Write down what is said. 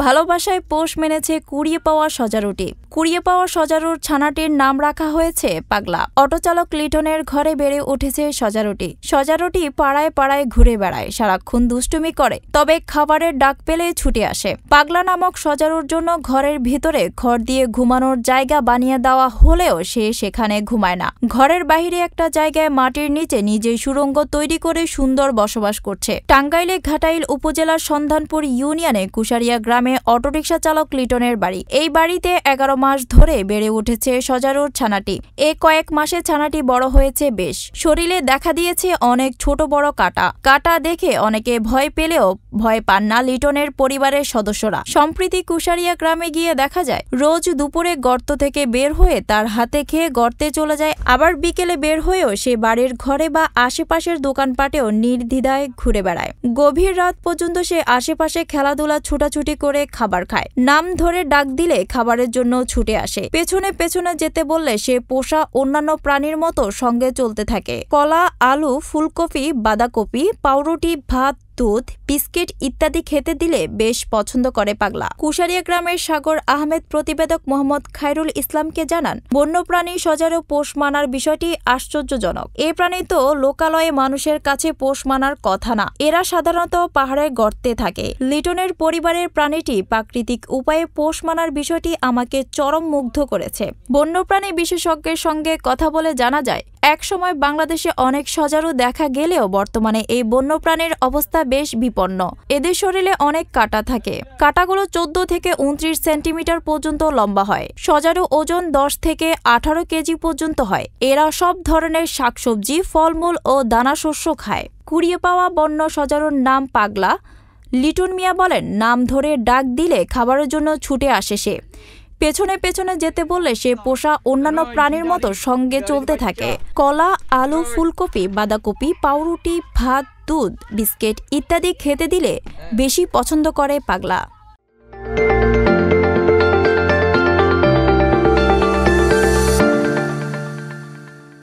ভালোবাসায় পোষ মেনেছে কুড়িয়ে পাওয়া সজারুটি। কুড়িয়ে পাওয়া সজারুর ছানাটির নাম রাখা হয়েছে পাগলা। অটোচালক লিটনের ঘরে বেড়ে উঠেছে সজারুটি। সজারুটি পাড়ায় পাড়ায় ঘুরে বেড়ায়, সারাক্ষণ দুষ্টুমি করে, তবে খাবারের ডাক পেলে ছুটে আসে। পাগলা নামক সজারুর জন্য ঘরের ভিতরে খড় দিয়ে ঘুমানোর জায়গা বানিয়ে দেওয়া হলেও সে সেখানে ঘুমায় না। ঘরের বাইরে একটা জায়গায় মাটির নিচে নিজেই সুড়ঙ্গ তৈরি করে সুন্দর বসবাস করছে। টাঙ্গাইলে ঘাটাইল উপজেলার সন্ধানপুর ইউনিয়নে কুশারিয়া গ্রামে অটোরিকশা চালক লিটনের বাড়ি। এই বাড়িতে 11 মাস ধরে বেড়ে উঠেছে সজারুর ছানাটি। কয়েক মাসে ছানাটি বড় হয়েছে বেশ। শরীরে দেখা দিয়েছে অনেক ছোট বড় কাটা। কাটা দেখে অনেকে ভয় পেলেও ভয় পান না লিটনের পরিবারের সদস্যরা। সম্প্রতি কুশারিয়া গ্রামে গিয়ে দেখা যায় রোজ দুপুরে গর্ত থেকে বের হয়ে তার হাতে খেয়ে গর্তে চলে যায়, আবার বিকেলে বের হয়েও সে বাড়ির ঘরে বা আশেপাশের দোকানপাটেও নির্দ্বিধায় ঘুরে বেড়ায়। গভীর রাত পর্যন্ত সে আশেপাশে খেলাধুলা ছুটাছুটি করে খাবার খায়। নাম ধরে ডাক দিলে খাবারের জন্য ছুটে আসে। পেছনে পেছনে যেতে বললে সে পোষা অন্যান্য প্রাণীর মতো সঙ্গে চলতে থাকে। কলা, আলু, ফুলকপি, বাঁধাকপি, পাউরুটি, ভাত, দুধ, বিস্কিট ইত্যাদি খেতে দিলে বেশ পছন্দ করে পাগলা। কুশারিয়া গ্রামের সাগর আহমেদ প্রতিবেদক মোহাম্মদ খায়রুল ইসলামকে জানান, বন্যপ্রাণী সজারু পোষ মানার বিষয়টি আশ্চর্যজনক। এ প্রাণী তো লোকালয়ে মানুষের কাছে পোষ মানার কথা না, এরা সাধারণত পাহাড়ে গর্তে থাকে। লিটনের পরিবারের প্রাণীটি প্রাকৃতিক উপায়ে পোষ মানার বিষয়টি আমাকে চরম মুগ্ধ করেছে। বন্যপ্রাণী বিশেষজ্ঞের সঙ্গে কথা বলে জানা যায়, একসময় বাংলাদেশে অনেক সজারু দেখা গেলেও বর্তমানে এই বন্যপ্রাণীর অবস্থা বেশ বিপন্ন। এদের শরীরে অনেক কাটা থাকে। কাটাগুলো 14 থেকে 29 সেন্টিমিটার পর্যন্ত লম্বা হয়। সজারু ওজন 10 থেকে 18 কেজি পর্যন্ত হয়। এরা সব ধরনের শাকসবজি, ফলমূল ও দানাশস্য খায়। কুড়িয়ে পাওয়া বন্য সজারুর নাম পাগলা। লিটন মিয়া বলেন, নাম ধরে ডাক দিলে খাবারের জন্য ছুটে আসে সে। পেছনে পেছনে যেতে বললে সে পোষা অন্যান্য প্রাণীর মতো সঙ্গে চলতে থাকে। কলা, আলু, ফুলকপি, বাঁধাকপি, পাউরুটি, ভাত, দুধ, বিস্কিট ইত্যাদি খেতে দিলে বেশি পছন্দ করে পাগলা।